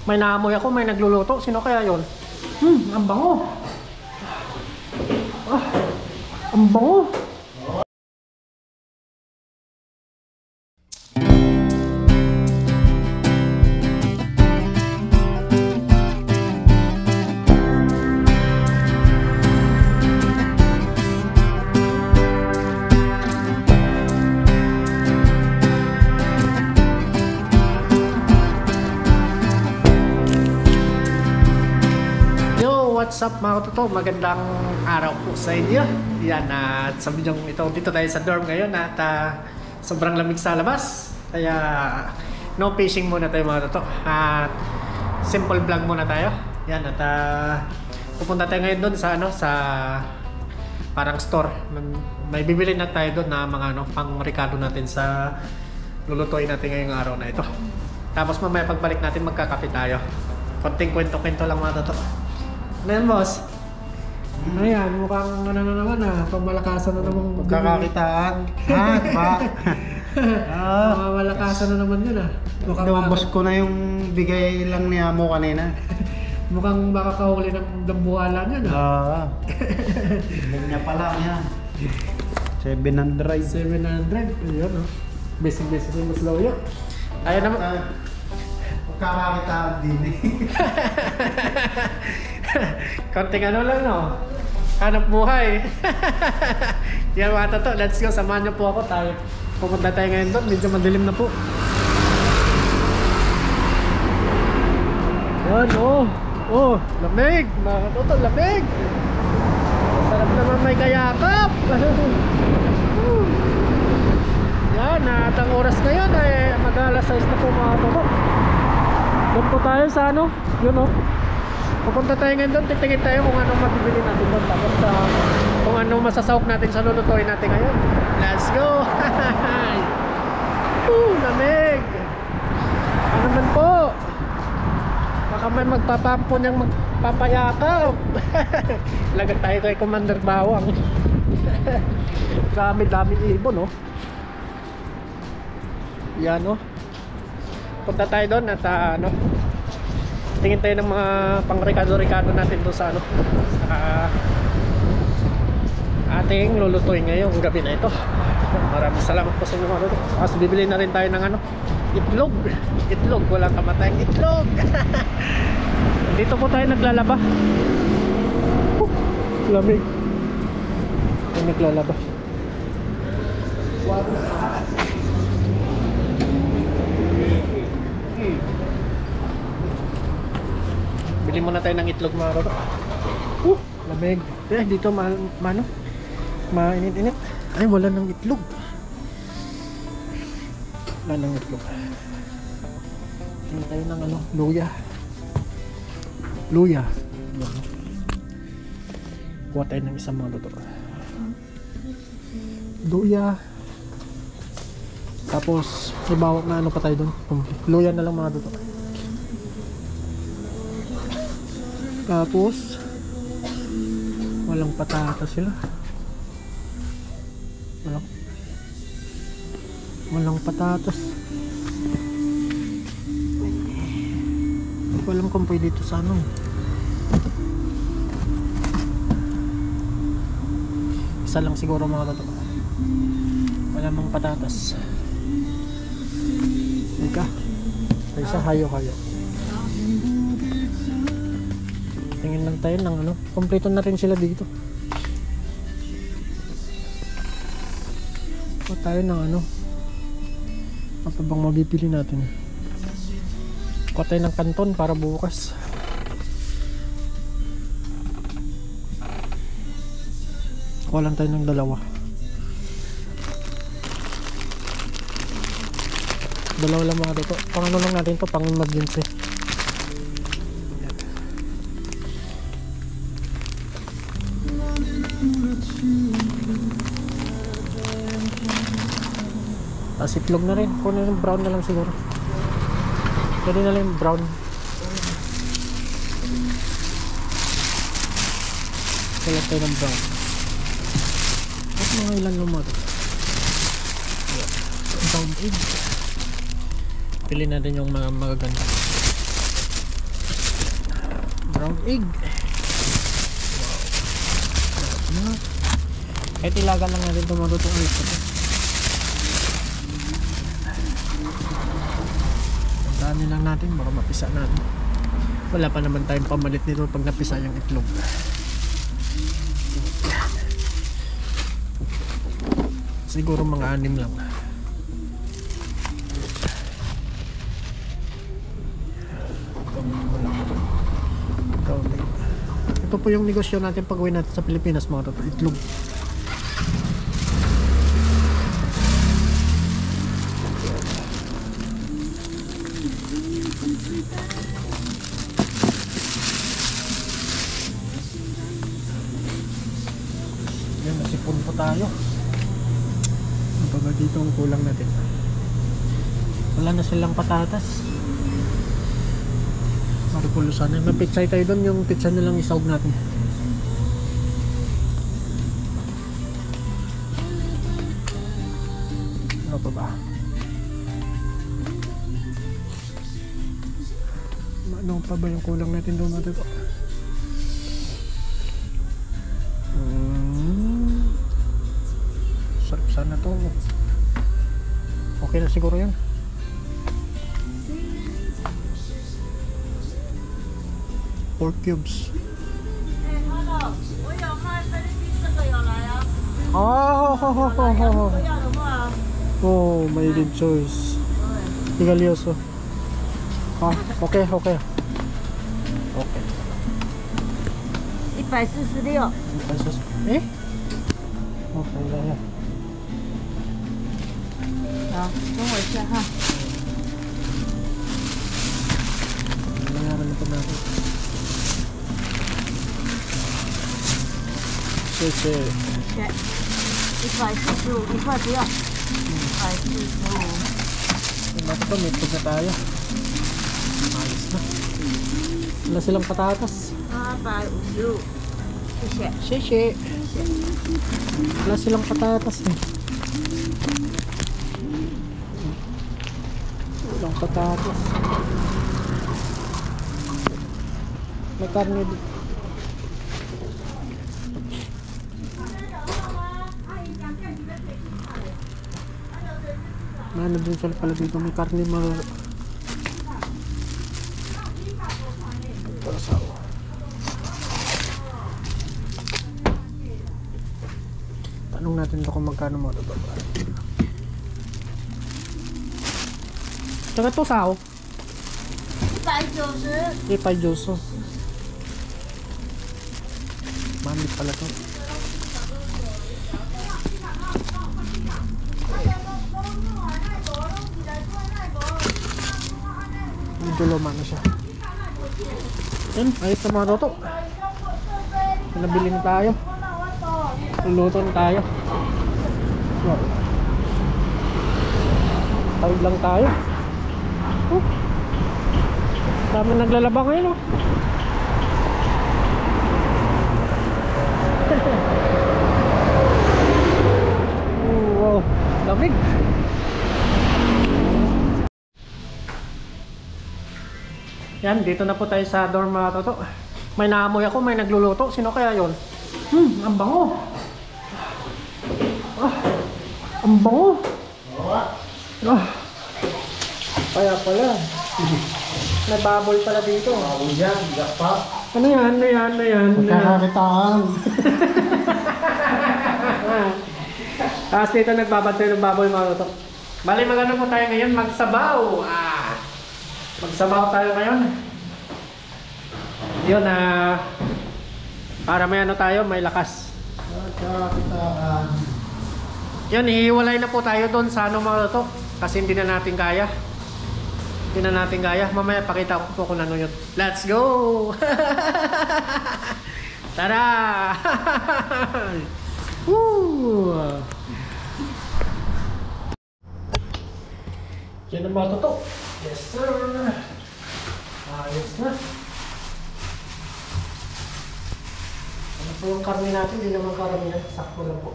May naamoy ako, may nagluluto. Sino kaya yon? Ang bango. Ang bango. What's up mga katoto? Magandang araw po sa inyo. Yan, at sa video ito, dito tayo sa dorm ngayon at sobrang lamig sa labas. Kaya no fishing muna tayo mga katoto. At simple vlog muna tayo. Yan, at pupunta tayo ngayon doon sa sa parang store. May bibili na tayo doon na mga pang rekado natin sa lulutuin natin ngayong araw na ito. Tapos mamaya pagbalik natin magkakape tayo. Konting kwento-kwento lang mga katoto. Ano yan, boss? Ayan, mukhang ano na naman pangmalakasan na naman. Magkakakitaan. Pangmalakasan na naman yun Naubos ko na yung bigay lang ni Amo kanina. Mukhang makakahuli ng dambuhalan yan Ganyan pa lang yan. 700. 700. Ayun Basic yung mas low yun. Ayan naman. Magkakakitaan din Konting ano lang hanap buhay. Yan mga toto, let's go, samahan niyo po ako. Pupunta tayo ngayon doon, medyo madilim na po. Yan lamig mga toto, lamig. Sarap naman may kayakap. Yan, at ang oras ngayon ay mag-alas 6 na po mga toto. Doon po tayo sa yun pupunta tayo ngayon doon, titingin tayo kung anong mabibili natin doon. Tapos kung anong masasawak natin sa lulutuin natin ngayon. Let's go! Lamig! Ano naman po? Baka may magpapampo niyang magpapayakap. Lagat tayo kay Commander Bawang. Dami-daming ibon Yan punta tayo doon at tingin tayo ng mga pang-rekado natin doon sa ating lulutuin ngayong gabi na ito. Maraming salamat po sa inyo mga luluto. Kasi bibili na rin tayo ng itlog, walang kamatayang itlog. Dito po tayo naglalaba. Lamig tayo naglalaba. Bili muna tayo ng itlog mga katoto. Lamig. Dito mainit-init. Ay, wala ng itlog. Wala ng itlog. Tingnan tayo ng luya. Luya. Kuha tayo ng isang mga katoto. Luya. Tapos ibawak na pa tayo doon. Luya na lang mga katoto. Tapos walang patatas sila. Walang patatas. Walang kampoy dito sa isa lang siguro mga katoto. Wala mang patatas. Ika. Isa hayo-hayo. Tingin lang tayo ng kompleto na rin sila dito. O tayo ng ano pa bang mabibili natin. Kuha tayo ng kanton para bukas. Kuha lang tayo ng dalawa. Dalawa lang mga dito. Pang ano lang natin to, pang emergency. Tapos itlog na rin. Kung yung brown na lang siguro. Pwede na lang yung brown. Kaya tayo ng brown. At mga ilan lang mga ito. Brown egg. Pili natin yung mga magaganda. Frog egg. Wow. Kahit ilaga lang natin ito matutong ulit ito. Tandaanin lang natin baka mapisa natin. Wala pa naman tayong pamalit nito pag napisa yung itlog. Siguro mga 6 lang. Ito po yung negosyo natin pag uwi natin sa Pilipinas mga toto, itlog. Yan, nasipon po tayo. Ang baga dito ang kulang natin. Wala na silang patatas. Maripulusan na. May pitsay tayo doon. Yung pizza na lang isawag natin. Ano pa ba? Ano pa ba yung kulang natin doon natin? Sarap sana to. Okay na siguro yan. Pork cubes. Oh, may good choice. Tigalioso. Okay. Okay. 146。 Pesos. Eh? Okay na yan. 好，等我一下哈。 Nangyari na ito natin. Cheche. 145，1块不要。145。 Bakit pa, may itlog na tayo. Ayos na. Wala silang patatas. 855，谢谢。 Cheche. Wala silang patatas eh. Walang patatas. May karne dito. Ano din sila pala dito, may karne tanong natin ito kung magkano mga ito. Tsaka ito sao? 190。 190. Mamit pala to. Medyo luma na siya. Yan, ayos na mga toto. Nabili na tayo. Luluto na tayo. Wow. Tawid lang tayo. Dami naglalaba ngayon oh. Wow, lamig. Yan, dito na po tayo sa dorm mga toto. May naamoy ako, may nagluluto. Sino kaya yon? Ang bango. Ang bango. Kaya pala. May baboy pala dito. Baboy yan, bigas pa. Ano yan? Magkakakitaan. Tapos dito nagbabantay ng baboy mga toto. Bali magano po tayo ngayon? Magsabaw. Magsabaw tayo ngayon. Yun para may ano tayo, may lakas. Magkakakitaan. Yun, ihiwalay na po tayo doon sa ano mga toto. Kasi hindi na natin kaya. Mamaya pakita ko po kung ano yun. Let's go! Tara! Woo! Yan ang mga toto. Yes sir! Ayos na. Ano po yung karne natin? Hindi naman karamihan. Sakto lang po.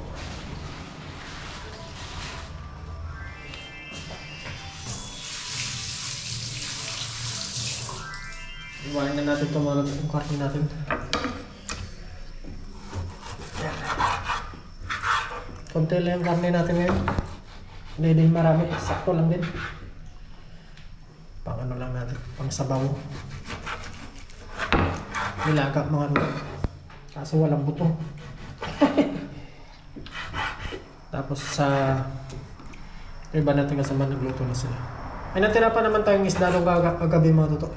Iwain na natin ito mga yung karne natin. Yan. Konti lang yung karne natin ngayon. Hindi din marami. Sakto lang din. Pang ano lang natin. Pang sabaw. Nilaga mga ano. Kaso walang buto. Tapos sa iba natin kasama nagluto na sila. Ay natira pa naman tayong isda nung kagabi mga toto.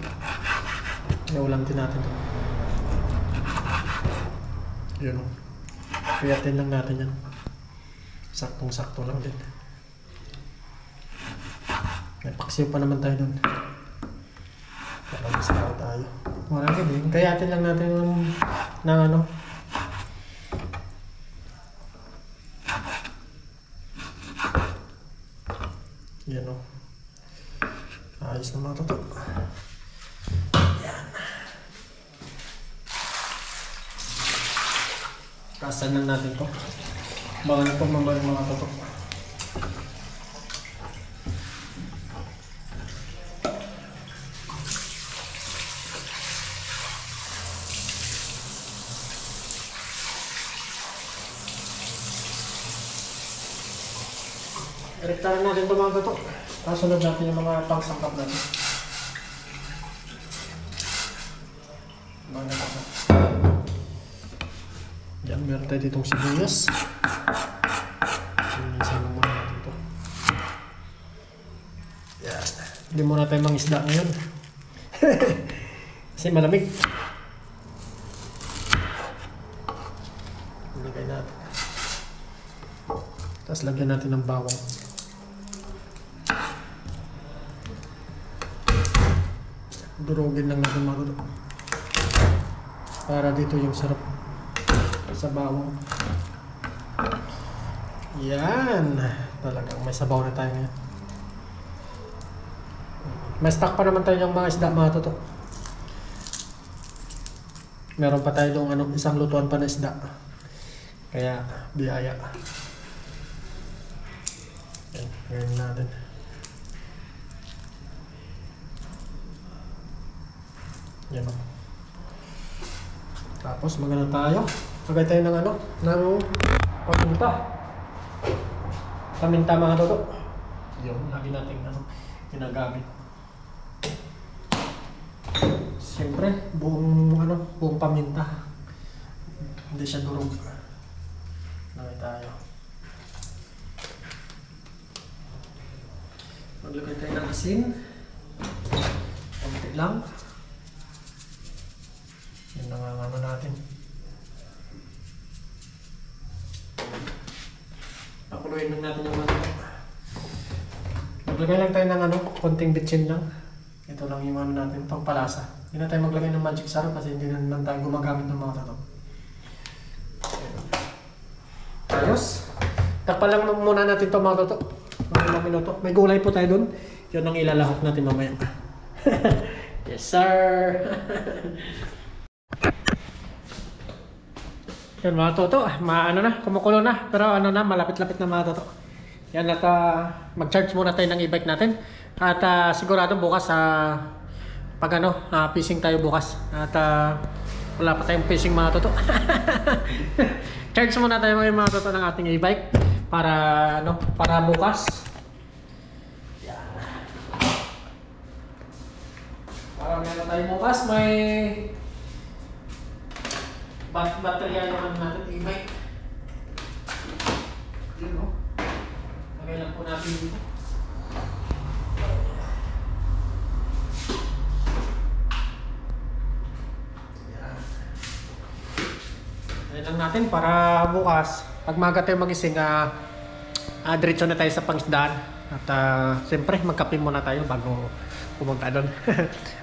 Ulam din natin ito. Yun o. Piyatin lang natin yan. Saktong-sakto lang din. May paksiw pa naman tayo dun. Parang sabaw tayo. Marami din. Kayatin lang natin ng ano. Yan o. Ayos na mga toto. Yan. Kasan lang natin to. Baka na po mamali mga toto. Rektaran natin ito mga toto. Kasunod natin yung mga pangsangkap natin. Mga toto. Yan, meron tayo ditong sibuyas. Sinisan mo muna natin ito. Yan. Hindi muna tayo mangisda ngayon. Kasi malamig. Ilagay natin. Tapos lagyan natin ng bawang. Durugin lang natin mga toto. Para dito yung sarap sa bawang. Yan. Talagang may sabaw na tayo ngayon. May stock pa naman tayo ng mga isda mga toto. Meron pa tayo ng ano, isang lutuan pa na isda. Kaya biyaya. Yan. Ngayon natin. Yan o. Tapos magano tayo. Lagay tayo ng ano, ng paminta. Paminta mga toto. Yun, lagi natin ano, ginagamit. Siyempre, buong paminta. Hindi siya durog. Lagay tayo. Maglagay tayo ng asin. Konti lang. Yan ang ano natin. Pakuluin lang natin yung ano. Maglagay lang tayo ng ano, konting bitchin lang. Ito lang yung ano natin, pampalasa. Hindi na tayo maglagay ng magic sarap kasi hindi naman tayo gumagamit ng mga tato. Ayos. Takpan lang muna natin ito mga toto. Mga minuto. May gulay po tayo dun. Yun ang ilalahok natin mamaya. Yes sir. Yan mga toto, ano na, kumukulo na. Pero ano na, malapit-lapit na mga toto. Yan at mag-charge muna tayo ng e-bike natin. At sigurado bukas pag ano, fishing tayo bukas. At wala pa tayong fishing mga toto. Charge muna tayo mga toto ng ating e-bike para ano, para bukas. Yan. Para meron tayo bukas, may baterya naman natin e-bike. Yun o. Lagay lang po natin dito. Yan. Lagay lang natin para bukas, pag maga tayo magising, diretso na tayo sa pangisdaan. At siyempre, magkape muna tayo bago pumunta doon.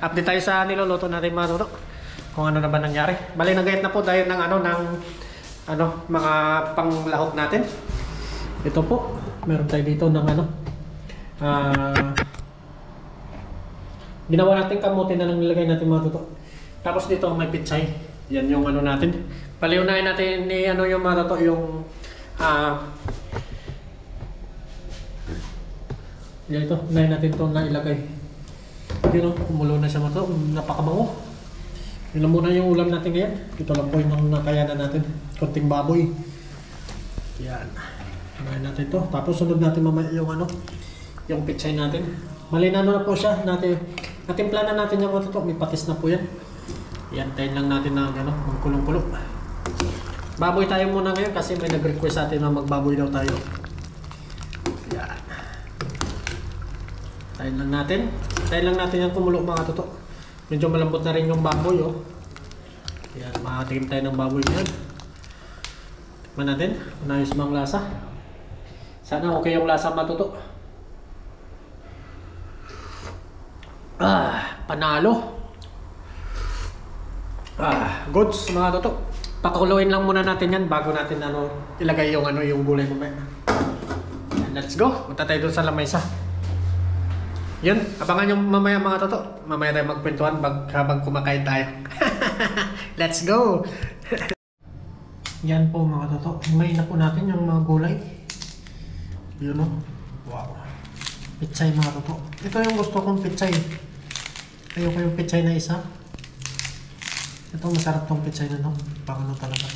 Update tayo sa niluluto natin mga toto. Kung ano na ba nangyari. Bali nagayat na po dahil ng mga panglahok natin. Ito po, meron tayo dito ng ano. Ginawa natin kamote na lang nilagay natin mga toto. Tapos dito may pitsay. Yan yung ano natin. Paliunahin natin ni ano yung mga toto, yung yan ito, unahin natin ito na ilagay. Yun o, kumulo na siya mga toto. Napakabango. Yun lang muna yung ulam natin ngayon. Ito lang po yung nakayanan natin. Konting baboy. Yan. Kumain natin to. Tapos sunod natin mamaya yung yung pitsay natin. Malinano na po siya. Natimpla na natin yung matutok. May patis na po yan. Yan, tayin lang natin na magkulong-kulong. Baboy tayo muna ngayon kasi may nag-request sa atin na magbaboy daw tayo. Yan. Tayin lang natin. Tayin lang natin yung kumulo mga tutok. Medyo malambot na rin yung baboy, oh. Yan, makatikim tayo ng baboy ngayon. Tikman natin. Unayos mang lasa. Sana okay yung lasa matutok. Panalo. Goods mga tutok. Pakuluin lang muna natin yan bago natin ilagay yung yung gulay mamaya. Let's go. Punta tayo dun sa lamesa. Yun, abangan yung mamaya mga toto. Mamaya tayo magkwentuhan habang kumakain tayo. Let's go! Yan po mga toto. Himayin na po natin yung mga gulay. Yun o. Wow. Pitsay mga toto. Ito yung gusto kong pitsay. Ayoko yung pitsay na isa. Ito masarap tong pitsay na to. Pang talaga.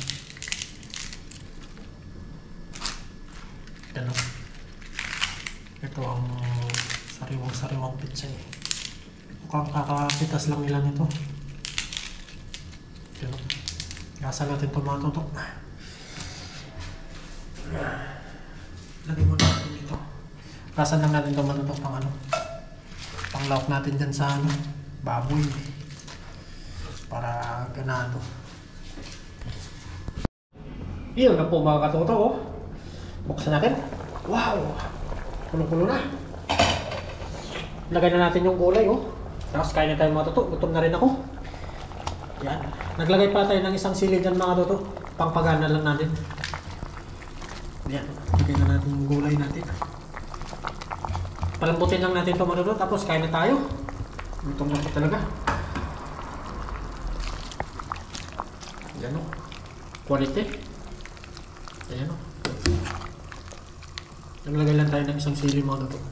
Yan o. Ito ang sariwang pitsay. Mukhang kakapitas lang nila nito. Yan. Gasa natin ito mga tutok. Lagay mo natin dito. Gasan lang natin ito mga tutok pang lauk natin dyan sa baboy. Para ganado. Iyon na po mga katutok, oh. Buksan natin. Wow! Puno-puno na. Lagay na natin yung gulay, oh. Tapos kain na tayo mga tutok. Gutom na rin ako. Yan. Naglagay pa tayo ng isang sili dyan mga tutok. Pangpagana lang natin. Yan. Lagay na natin yung gulay natin. Palambutin lang natin ito mga tutok. Tapos kain na tayo. Gutom na po talaga. Yan, oh. Quality. Ayan, oh. Naglagay lang tayo ng isang sili mga tutok.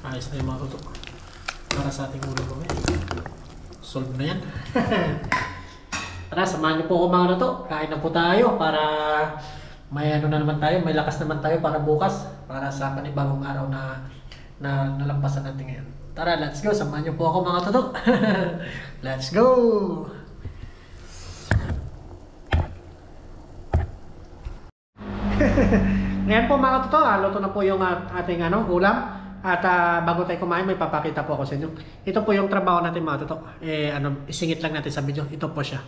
Ayos na yung mga tutok. Para sa ating ulam kami. Solve na yan. Tara, samahan niyo po ako mga tutok. Kain na po tayo para may na naman tayo. May lakas naman tayo para bukas. Para sa panibagong araw na nalampasan natin ngayon. Tara, let's go. Samahan niyo po ako mga tutok. Let's go! Ngayon po mga tutok, luto na po yung ating ulam. At bago tayo kumain, may papakita po ako sa inyo. Ito po yung trabaho natin mga tutok. Isingit lang natin sa video. Ito po siya.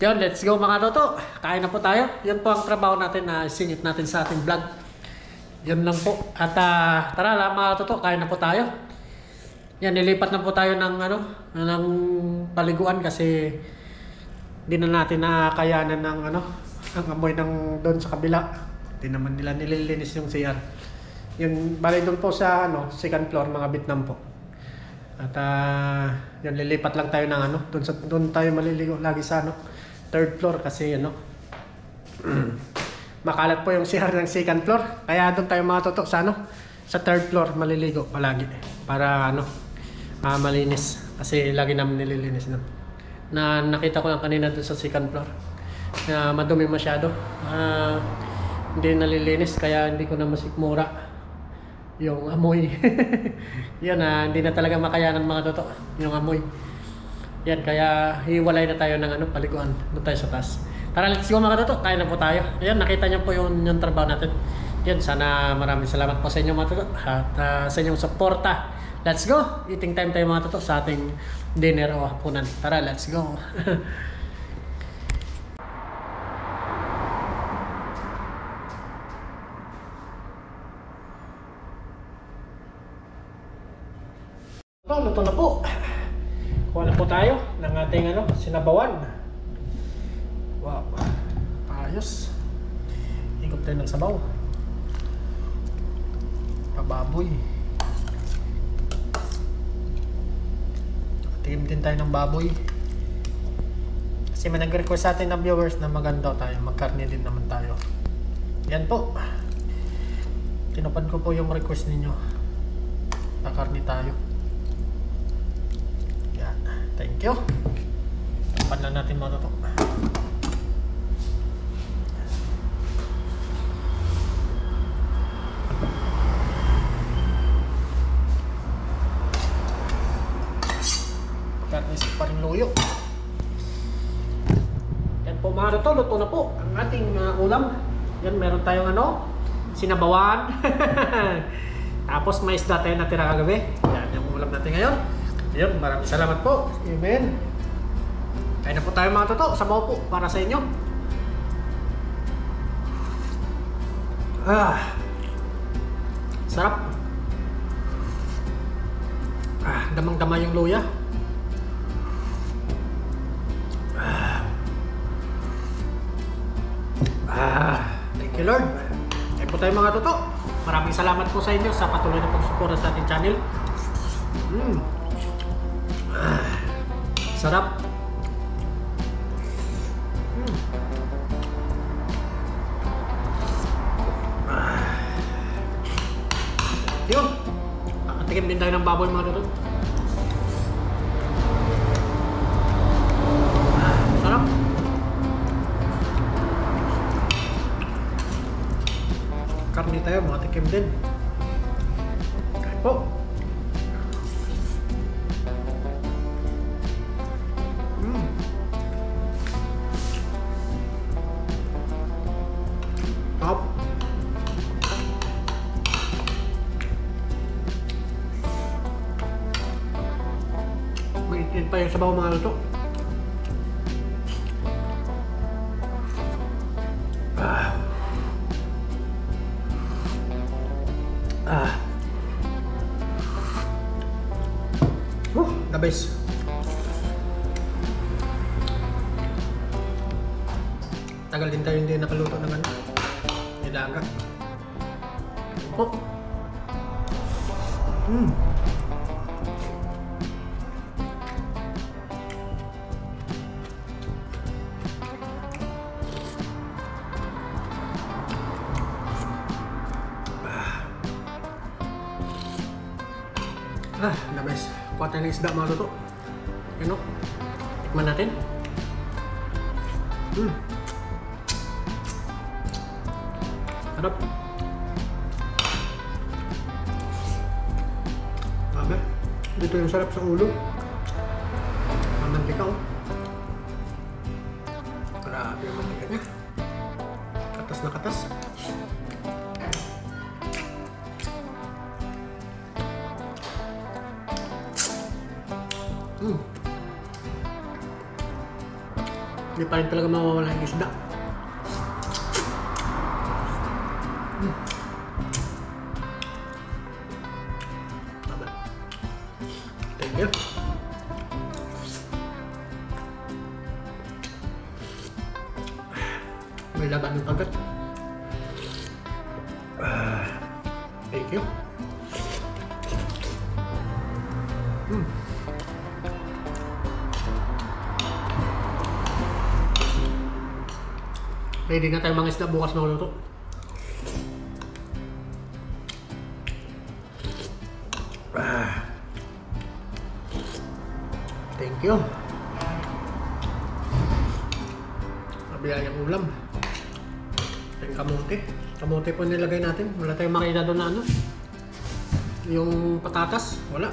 Yun, let's go mga toto. Kain na po tayo. Yan po ang trabaho natin na singit natin sa ating vlog. Yun lang po. At tara lang mga toto, kain na po tayo. Yan, nilipat na po tayo ng ng paliguan kasi hindi na natin nakakayanan ng ang amoy ng doon sa kabila. Hindi naman nila nililinis yung CR. Yun, bali doon po sa second floor, mga Vietnam po. At yun, lilipat lang tayo ng doon tayo maliligo lagi sa third floor kasi makalat po yung CR ng second floor. Kaya doon tayo mga toto sa sa third floor maliligo palagi para malinis kasi lagi namin nililinis doon. Na nakita ko lang kanina doon sa second floor na madumi masyado. Hindi nalilinis kaya hindi ko na masikmura yung amoy. Yan hindi na talaga makayanan mga toto yung amoy. Yan, kaya hiwalay na tayo ng paliguan. Doon tayo sa taas. Tara, let's go mga toto. Kain na po tayo. Ayan, nakita niyo po yung trabaho natin. Yan, sana maraming salamat po sa inyo mga toto. At sa inyong suporta. Let's go! Eating time tayo mga toto sa ating dinner o hapunan. Tara, let's go! Luto na po. Kuha na po tayo ng ating sinabawan. Wow. Ayos. Higop tayo ng sabaw. Pababoy. Tingin din tayo ng baboy. Kasi may nag-request sa atin ng viewers na maganda tayo. Magkarne din naman tayo. Yan po. Tinupad ko po yung request ninyo. Nakarne tayo. Thank you. Tapan lang natin mga toto. Pagkatisip pa rin luyo. Yan po mga toto, luto na po ang ating ulam. Yan, meron tayong sinabawan. Tapos may isda tayo natira kagabi. Yan yung ulam natin ngayon. Yun, maraming salamat po. Amen. Kain na po tayo mga toto. Sabaw po para sa inyo. Sarap. Damang-dama yung luya. Thank you Lord. Kain po tayo mga toto. Maraming salamat po sa inyo sa patuloy na pagsuporta sa ating channel. Sarap. Yun. Kakatikim din tayo ng baboy mga toto. Sarap. Karni tayo, mga tikim din. Kain po. Top. Mainit pa yung sabaw mga luto. The best. Tagal din tayo hindi nakaluto ng nilaga. Oh. The best. Kuha tayo ng isda mga luto. Ano? Tikman natin. Sarap. Grabe. Dito yung sarap sa ulo. Mantika oh. Grabe yung mantika niya. Katas na katas. Hindi pa rin talaga mawawala yung isda. Tama. Thank you. May laban yung kagat. Thank you. Ready na tayo mga isda bukas mauluto. Thank you. Mabiyayang ulam. Yung kamote. Kamote po nilagay natin. Wala tayong makita doon na ano. Yung patatas. Wala.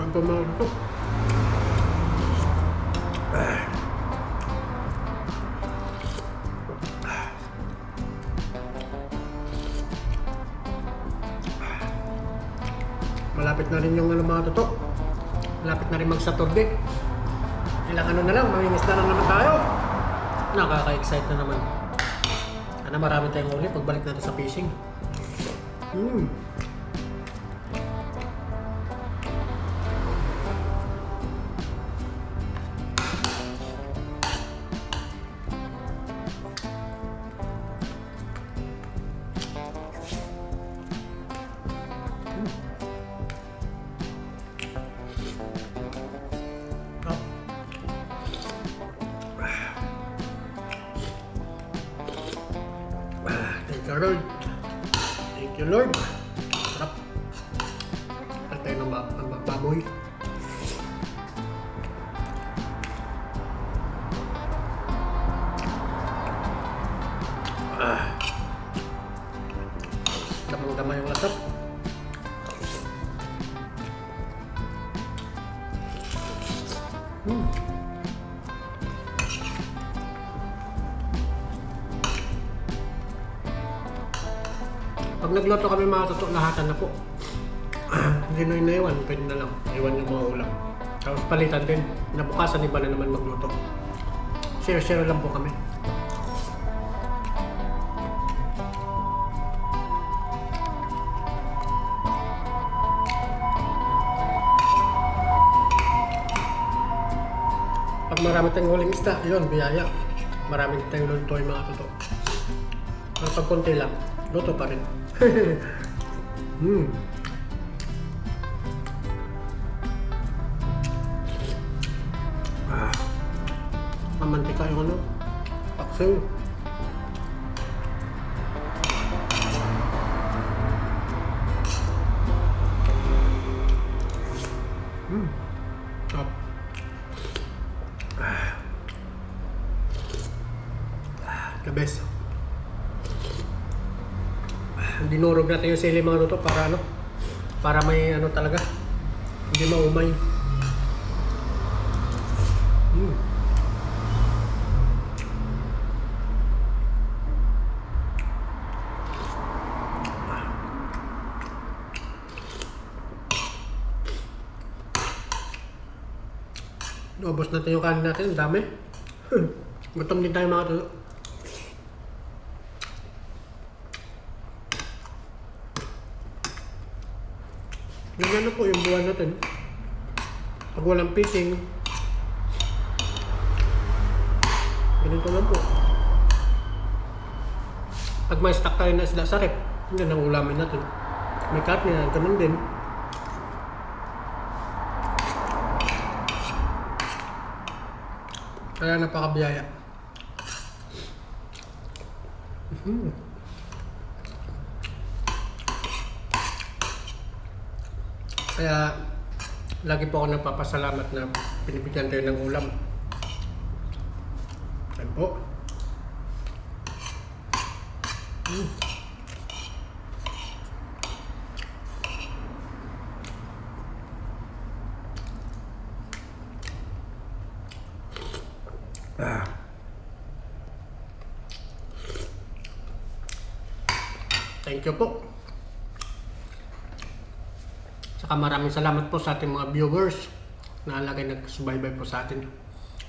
Ang pamahal ito. Malapit na rin yung mga toto. Malapit na rin mag-Saturday. Ilang ano na lang, mamingis na lang naman tayo. Nakaka-excite na naman. Sana marami tayong huli pagbalik natin sa fishing. Thank you, Lord. Thank you, Lord. Sarap. At tayo ng baboy. Damang-dama yung lasap. Pag nagluto kami mga toto, lahatan na po. Hindi na inaiwan, pwede na lang. Iwan yung mga ulam. Tapos palitan din. Nabukasan iba na naman magluto. Share-share lang po kami. Pag marami tayong huling isda, yun, biyaya. Marami tayong luto yung mga toto. Pero pag konti lang, luto pa rin. Mamantika yung ano, paksiw. Top. The best. Dinurog natin yung sili mga luto para ano, para may ano talaga, hindi maumay. Ubos natin yung kanin natin, ang dami. Gutom din tayo mga luto. Ganyan na po yung buwan natin. Pag walang fishing, ganito lang po. Pag may stock tayo na isda sa rep, yan ang ulamin natin. May cut niya, ganun din. Kaya napakabiyaya. Kaya Lagi po ako nagpapasalamat na pinibigyan kayo ng ulam. Yan po. Thank you po. Saka maraming salamat po sa ating mga viewers na lagay nagsubaybay po sa atin.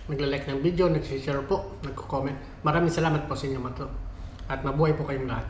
Nagla-like ng video, nagsishare po, nagko-comment. Maraming salamat po sa inyo mga to. At mabuhay po kayong lahat.